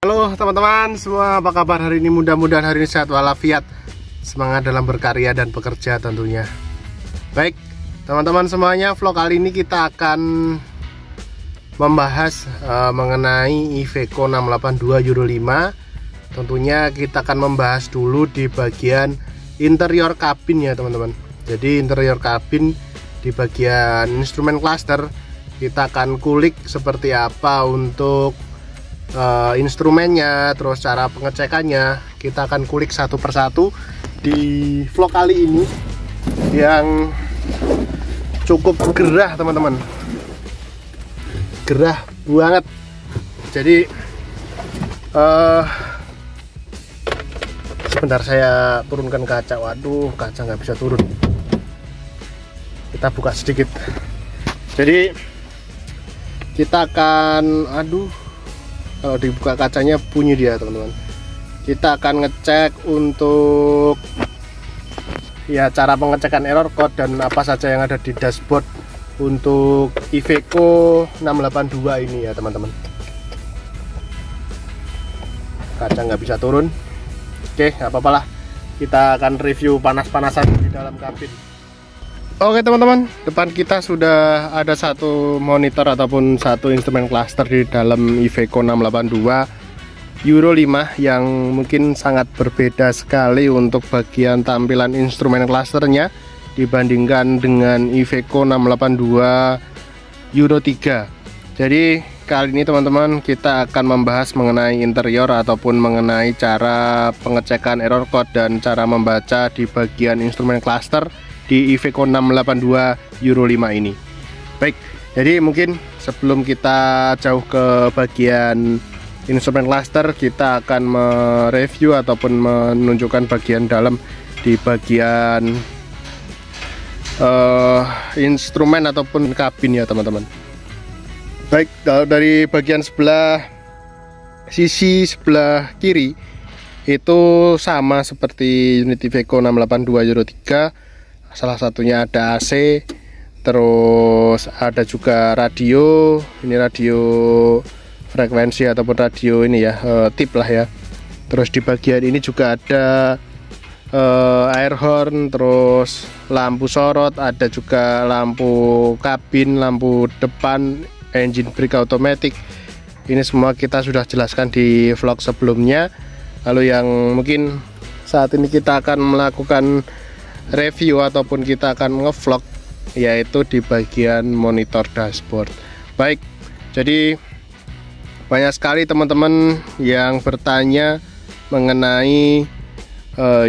Halo teman-teman semua, apa kabar hari ini? Mudah-mudahan hari ini sehat walafiat, semangat dalam berkarya dan bekerja tentunya. Baik teman-teman semuanya, vlog kali ini kita akan membahas mengenai Iveco 682 Euro 5. Tentunya kita akan membahas dulu di bagian interior kabin ya teman-teman. Jadi interior kabin di bagian instrumen cluster kita akan kulik seperti apa untuk instrumennya, terus cara pengecekannya kita akan kulik satu persatu di vlog kali ini yang cukup gerah teman-teman, gerah banget. Jadi sebentar saya turunkan kaca. Waduh, kaca nggak bisa turun, kita buka sedikit. Jadi kita akan, kalau dibuka kacanya bunyi dia teman-teman. Kita akan ngecek untuk ya cara pengecekan error code dan apa saja yang ada di dashboard untuk Iveco 682 ini ya teman-teman. Kaca nggak bisa turun. Oke, nggak apa-apa lah, kita akan review panas-panasan di dalam kabin. Oke teman-teman, depan kita sudah ada satu monitor ataupun satu instrumen cluster di dalam Iveco 682 Euro 5 yang mungkin sangat berbeda sekali untuk bagian tampilan instrumen clusternya dibandingkan dengan Iveco 682 Euro 3. Jadi kali ini teman-teman kita akan membahas mengenai interior ataupun mengenai cara pengecekan error code dan cara membaca di bagian instrumen cluster di Iveco 682 Euro 5 ini. Baik, jadi mungkin sebelum kita jauh ke bagian instrumen cluster, kita akan mereview ataupun menunjukkan bagian dalam di bagian instrumen ataupun kabin ya teman-teman. Baik, dari bagian sisi sebelah kiri itu sama seperti unit Iveco 682 Euro 3. Salah satunya ada AC, terus ada juga radio. Ini radio frekuensi ataupun radio ini ya, tip lah ya. Terus di bagian ini juga ada air horn, terus lampu sorot, ada juga lampu kabin, lampu depan, engine brake automatic. Ini semua kita sudah jelaskan di vlog sebelumnya. Lalu yang mungkin saat ini kita akan melakukan review ataupun kita akan ngevlog yaitu di bagian monitor dashboard. Baik, jadi banyak sekali teman-teman yang bertanya mengenai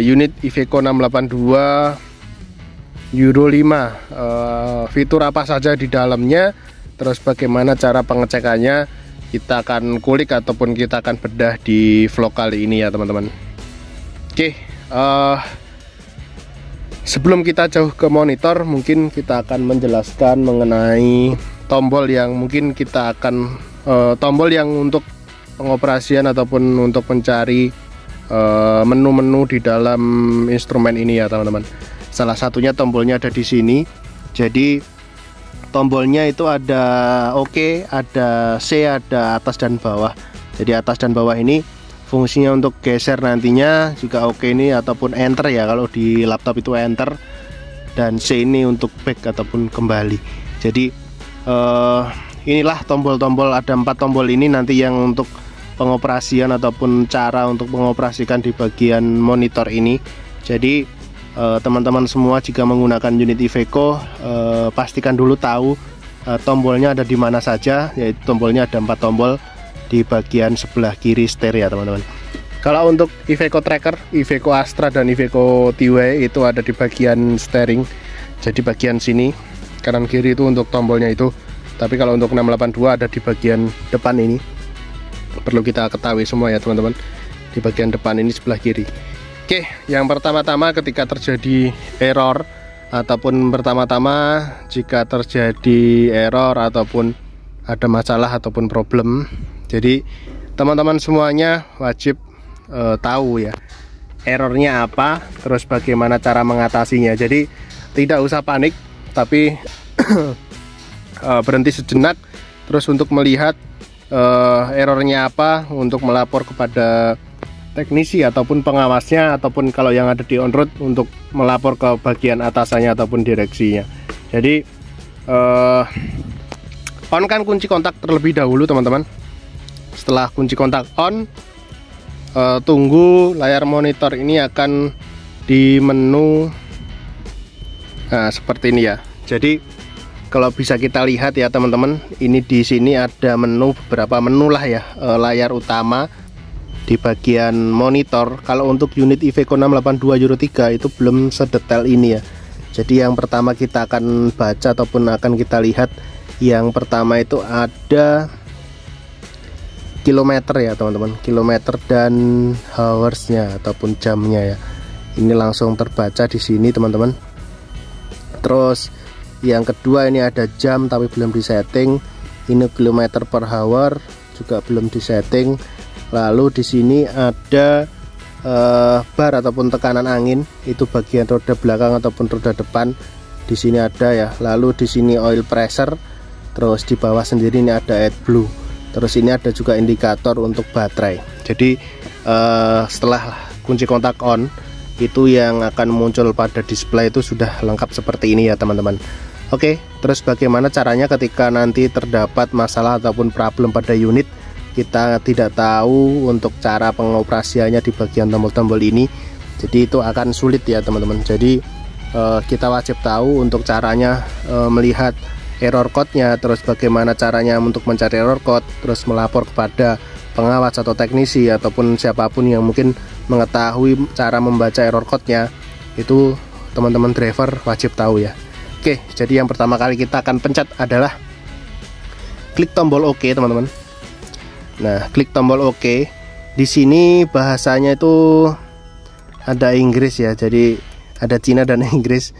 unit Iveco 682 Euro 5, fitur apa saja di dalamnya, terus bagaimana cara pengecekannya. Kita akan kulik ataupun kita akan bedah di vlog kali ini ya teman-teman. Oke, sebelum kita jauh ke monitor, mungkin kita akan menjelaskan mengenai tombol yang mungkin kita akan tombol yang untuk pengoperasian ataupun untuk mencari menu-menu di dalam instrumen ini ya teman-teman. Salah satunya tombolnya ada di sini. Jadi tombolnya itu ada OK, ada C, ada atas dan bawah. Jadi atas dan bawah ini fungsinya untuk geser nantinya juga OK ini ataupun enter ya, kalau di laptop itu enter, dan C ini untuk back ataupun kembali. Jadi inilah tombol-tombol, ada 4 tombol ini nanti yang untuk pengoperasian ataupun cara untuk mengoperasikan di bagian monitor ini. Jadi teman-teman semua jika menggunakan unit Iveco pastikan dulu tahu tombolnya ada di mana saja, yaitu tombolnya ada 4 tombol di bagian sebelah kiri setir ya teman-teman. Kalau untuk Iveco Tracker, Iveco Astra dan Iveco T-Way itu ada di bagian steering. Jadi bagian sini kanan kiri itu untuk tombolnya itu. Tapi kalau untuk 682 ada di bagian depan ini. Perlu kita ketahui semua ya teman-teman. Di bagian depan ini sebelah kiri. Oke, yang pertama-tama ketika terjadi error ataupun pertama-tama jika terjadi error ataupun ada masalah ataupun problem, jadi teman-teman semuanya wajib tahu ya errornya apa, terus bagaimana cara mengatasinya. Jadi tidak usah panik, tapi berhenti sejenak terus untuk melihat errornya apa untuk melapor kepada teknisi ataupun pengawasnya, ataupun kalau yang ada di on road untuk melapor ke bagian atasannya ataupun direksinya. Jadi on kan kunci kontak terlebih dahulu teman-teman. Setelah kunci kontak on, tunggu layar monitor ini akan di menu seperti ini ya. Jadi kalau bisa kita lihat ya teman-teman, ini di sini ada menu, beberapa menu lah ya, layar utama di bagian monitor. Kalau untuk unit Iveco 682 Euro 3 itu belum sedetail ini ya. Jadi yang pertama kita akan baca ataupun akan kita lihat, yang pertama itu ada kilometer ya teman-teman, kilometer dan hoursnya ataupun jamnya ya. Ini langsung terbaca di sini teman-teman. Terus yang kedua ini ada jam tapi belum disetting. Ini kilometer per hour juga belum disetting. Lalu di sini ada bar ataupun tekanan angin, itu bagian roda belakang ataupun roda depan. Di sini ada ya. Lalu di sini oil pressure. Terus di bawah sendiri ini ada AdBlue. Terus ini ada juga indikator untuk baterai. Jadi setelah kunci kontak on, itu yang akan muncul pada display itu sudah lengkap seperti ini ya teman-teman. Oke, terus bagaimana caranya ketika nanti terdapat masalah ataupun problem pada unit, kita tidak tahu untuk cara pengoperasiannya di bagian tombol-tombol ini. Jadi itu akan sulit ya teman-teman. Jadi kita wajib tahu untuk caranya melihat error code-nya, terus bagaimana caranya untuk mencari error code, terus melapor kepada pengawas atau teknisi ataupun siapapun yang mungkin mengetahui cara membaca error code-nya. Itu teman-teman driver wajib tahu ya. Oke, jadi yang pertama kali kita akan pencet adalah klik tombol OK teman-teman. Nah, klik tombol OK. Di sini bahasanya itu ada Inggris ya, jadi ada Cina dan Inggris.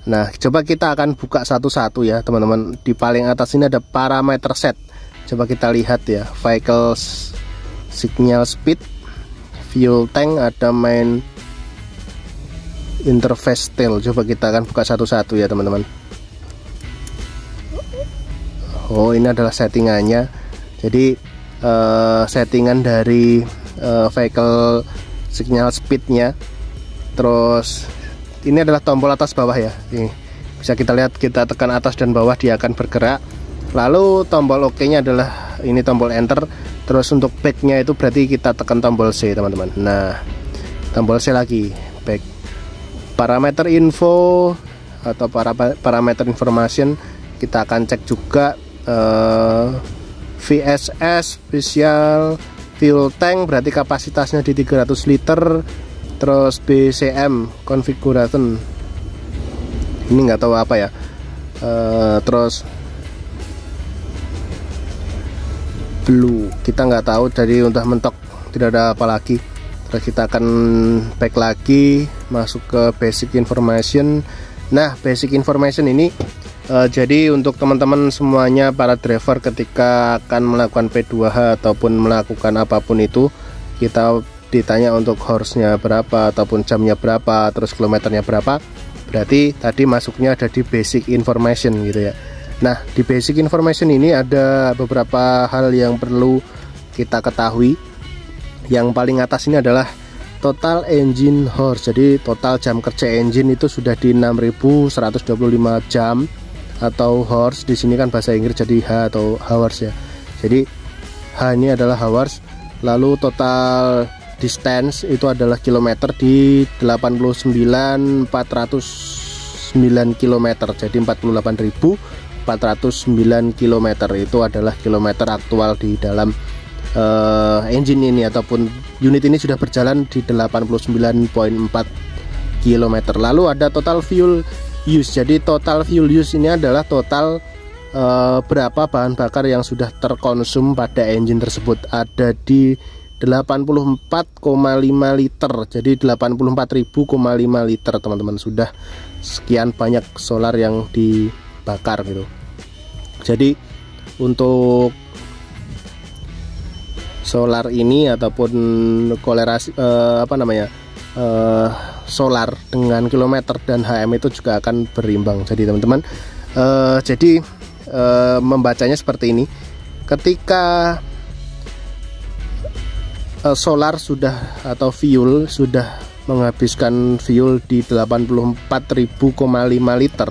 Nah, coba kita akan buka satu-satu ya teman-teman. Di paling atas ini ada parameter set. Coba kita lihat ya, vehicle signal speed, fuel tank, ada main interface style. Coba kita akan buka satu-satu ya teman-teman. Oh, ini adalah settingannya. Jadi settingan dari vehicle signal speednya. Terus ini adalah tombol atas bawah ya. Ini bisa kita lihat, kita tekan atas dan bawah dia akan bergerak. Lalu tombol OK nya adalah ini tombol enter. Terus untuk back nya itu berarti kita tekan tombol C teman-teman. Nah, tombol C lagi, back. Parameter info atau parameter information kita akan cek juga. VSS special fuel tank berarti kapasitasnya di 300 liter. Terus BCM configuration, ini nggak tahu apa ya. Terus blue kita nggak tahu, jadi udah mentok, tidak ada apa lagi. Terus kita akan back lagi, masuk ke basic information. Nah, basic information ini jadi untuk teman-teman semuanya, para driver ketika akan melakukan P2H ataupun melakukan apapun itu, kita ditanya untuk horse-nya berapa ataupun jamnya berapa, terus kilometernya berapa. Berarti tadi masuknya ada di basic information gitu ya. Nah, di basic information ini ada beberapa hal yang perlu kita ketahui. Yang paling atas ini adalah total engine horse. Jadi total jam kerja engine itu sudah di 6125 jam atau horse. Di sini kan bahasa Inggris jadi H atau hours ya. Jadi H ini adalah hours. Lalu total distance itu adalah kilometer di 89.409 km. Jadi 48.409 km itu adalah kilometer aktual di dalam engine ini ataupun unit ini sudah berjalan di 89.4 km. Lalu ada total fuel use. Jadi total fuel use ini adalah total berapa bahan bakar yang sudah terkonsum pada engine tersebut. Ada di 84,5 liter. Jadi 84.000,5 liter teman-teman. Sudah sekian banyak solar yang dibakar gitu. Jadi untuk solar ini ataupun kolerasi solar dengan kilometer dan HM itu juga akan berimbang. Jadi teman-teman, membacanya seperti ini. ketika solar sudah atau fuel sudah menghabiskan fuel di 84.000,5 liter,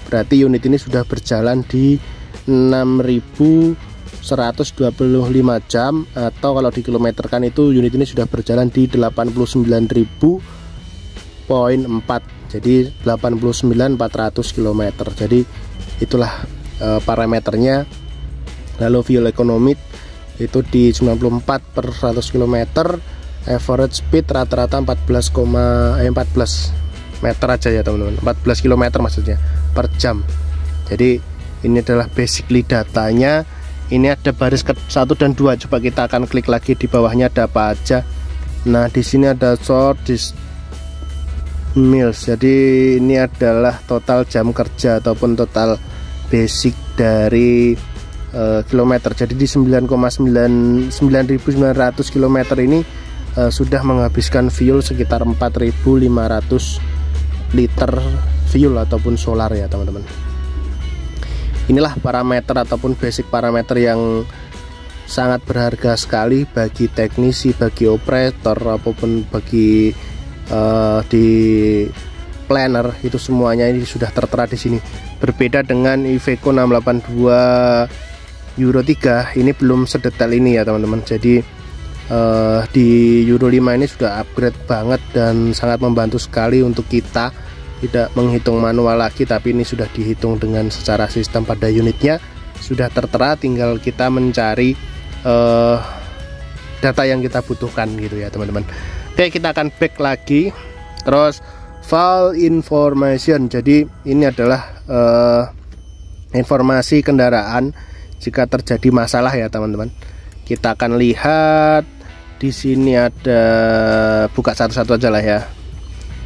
berarti unit ini sudah berjalan di 6.125 jam, atau kalau dikilometerkan itu unit ini sudah berjalan di 89.000,4, jadi 89.400 km. Jadi itulah parameternya. Lalu fuel economy itu di 94 per 100 km, average speed rata-rata 14 meter aja ya teman-teman, 14 km maksudnya per jam. Jadi ini adalah basically datanya. Ini ada baris ke 1 dan 2, coba kita akan klik lagi di bawahnya ada apa aja. Nah di sini ada short miles, jadi ini adalah total jam kerja ataupun total basic dari kilometer. Jadi di 9,900 km ini sudah menghabiskan fuel sekitar 4.500 liter fuel ataupun solar ya teman-teman. Inilah parameter ataupun basic parameter yang sangat berharga sekali bagi teknisi, bagi operator, apapun bagi di planner, itu semuanya ini sudah tertera di sini. Berbeda dengan Iveco 682 Euro 3, ini belum sedetail ini ya teman-teman. Jadi di Euro 5 ini sudah upgrade banget dan sangat membantu sekali untuk kita tidak menghitung manual lagi, tapi ini sudah dihitung dengan secara sistem pada unitnya, sudah tertera, tinggal kita mencari data yang kita butuhkan gitu ya teman-teman. Oke, kita akan back lagi. Terus file information, jadi ini adalah informasi kendaraan jika terjadi masalah ya teman-teman. Kita akan lihat di sini ada, buka satu-satu aja lah ya,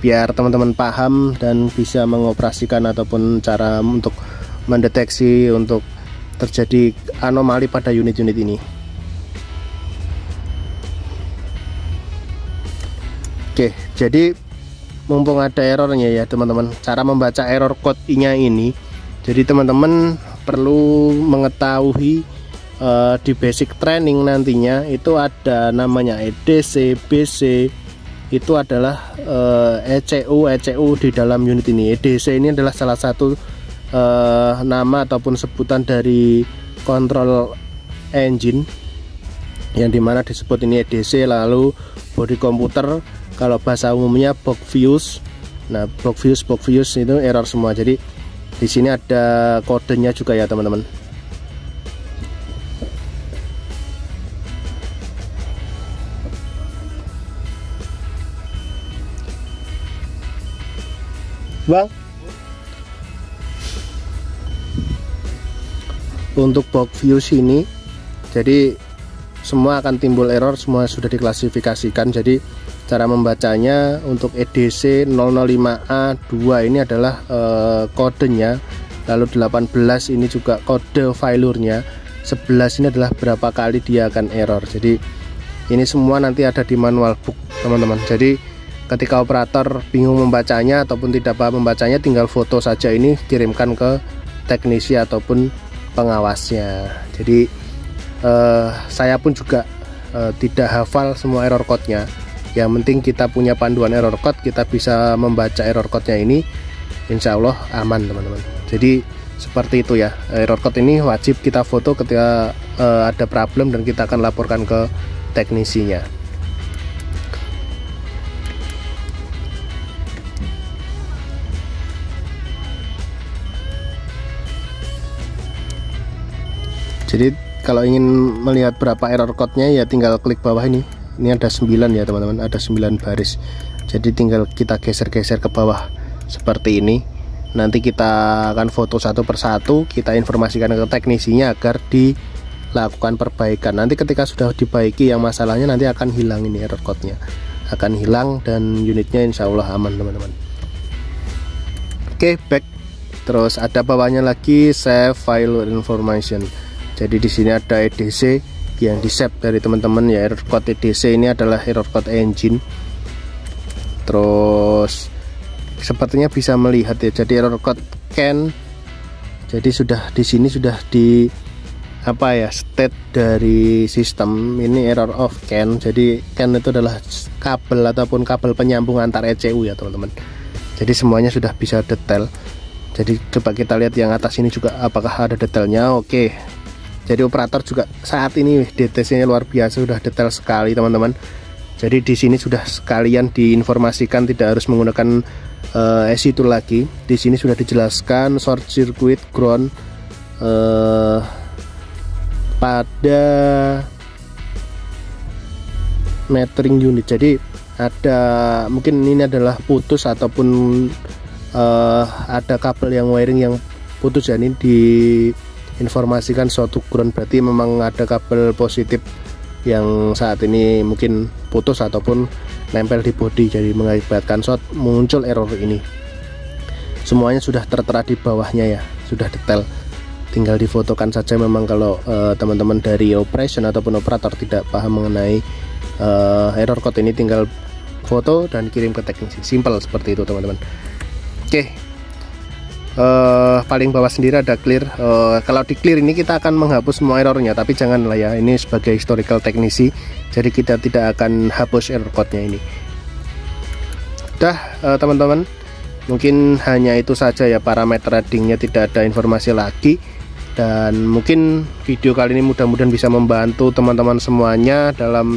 biar teman-teman paham dan bisa mengoperasikan ataupun cara untuk mendeteksi untuk terjadi anomali pada unit-unit ini. Oke, jadi mumpung ada errornya ya teman-teman, cara membaca error code-nya ini, jadi teman-teman perlu mengetahui di basic training nantinya itu ada namanya EDC, BC, itu adalah ECU di dalam unit ini. EDC ini adalah salah satu nama ataupun sebutan dari control engine, yang dimana disebut ini EDC. Lalu body komputer, kalau bahasa umumnya box fuse. Nah, box fuse itu error semua. Jadi di sini ada kodenya juga ya teman-teman. Bang, untuk box fuse ini, jadi semua akan timbul error, semua sudah diklasifikasikan. Jadi cara membacanya untuk EDC 005A2 ini adalah kodenya, lalu 18 ini juga kode failurnya, 11 ini adalah berapa kali dia akan error. Jadi ini semua nanti ada di manual book teman-teman. Jadi ketika operator bingung membacanya ataupun tidak paham membacanya, tinggal foto saja ini, kirimkan ke teknisi ataupun pengawasnya. Jadi saya pun juga tidak hafal semua error code-nya. Yang penting kita punya panduan error code, kita bisa membaca error code-nya ini, insya Allah aman teman-teman. Jadi seperti itu ya, error code ini wajib kita foto ketika ada problem dan kita akan laporkan ke teknisinya. Jadi kalau ingin melihat berapa error code-nya ya tinggal klik bawah ini. Ini ada 9 ya teman-teman, ada 9 baris. Jadi tinggal kita geser-geser ke bawah seperti ini. Nanti kita akan foto satu persatu, kita informasikan ke teknisinya agar dilakukan perbaikan. Nanti ketika sudah dibaiki yang masalahnya, nanti akan hilang ini error code-nya, akan hilang dan unitnya insya Allah aman teman-teman. Oke, back. Terus ada bawahnya lagi save file information. Jadi di sini ada EDC yang di save dari teman-teman ya. Error code EDC ini adalah error code engine. Terus sepertinya bisa melihat ya, jadi error code CAN. Jadi sudah di sini sudah di apa ya, state dari sistem ini error of CAN. Jadi CAN itu adalah kabel ataupun kabel penyambung antar ECU ya teman-teman. Jadi semuanya sudah bisa detail. Jadi coba kita lihat yang atas ini juga apakah ada detailnya. Oke. Jadi operator juga saat ini DTC-nya luar biasa, sudah detail sekali teman-teman. Jadi di sini sudah sekalian diinformasikan, tidak harus menggunakan ECU tool lagi. Di sini sudah dijelaskan short circuit ground pada metering unit. Jadi ada mungkin ini adalah putus ataupun ada kabel yang wiring yang putus ya, ini diinformasikan suatu ground, berarti memang ada kabel positif yang saat ini mungkin putus ataupun nempel di bodi, jadi mengakibatkan short, muncul error ini. Semuanya sudah tertera di bawahnya ya, sudah detail, tinggal difotokan saja. Memang kalau teman-teman dari operation ataupun operator tidak paham mengenai error code ini, tinggal foto dan kirim ke teknisi, simple seperti itu teman-teman. Oke, paling bawah sendiri ada clear. Kalau di clear ini kita akan menghapus semua errornya, tapi janganlah ya, ini sebagai historical teknisi, jadi kita tidak akan hapus error code-nya ini. Udah teman-teman, mungkin hanya itu saja ya, parameter readingnya tidak ada informasi lagi. Dan mungkin video kali ini mudah-mudahan bisa membantu teman-teman semuanya dalam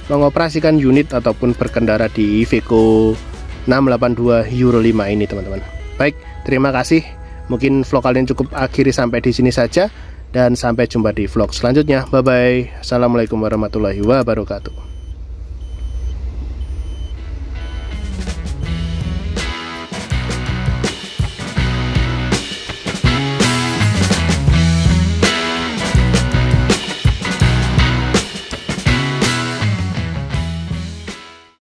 mengoperasikan unit ataupun berkendara di Iveco 682 Euro 5 ini teman-teman. Baik, terima kasih. Mungkin vlog kalian cukup akhiri sampai di sini saja, dan sampai jumpa di vlog selanjutnya. Bye bye. Assalamualaikum warahmatullahi wabarakatuh.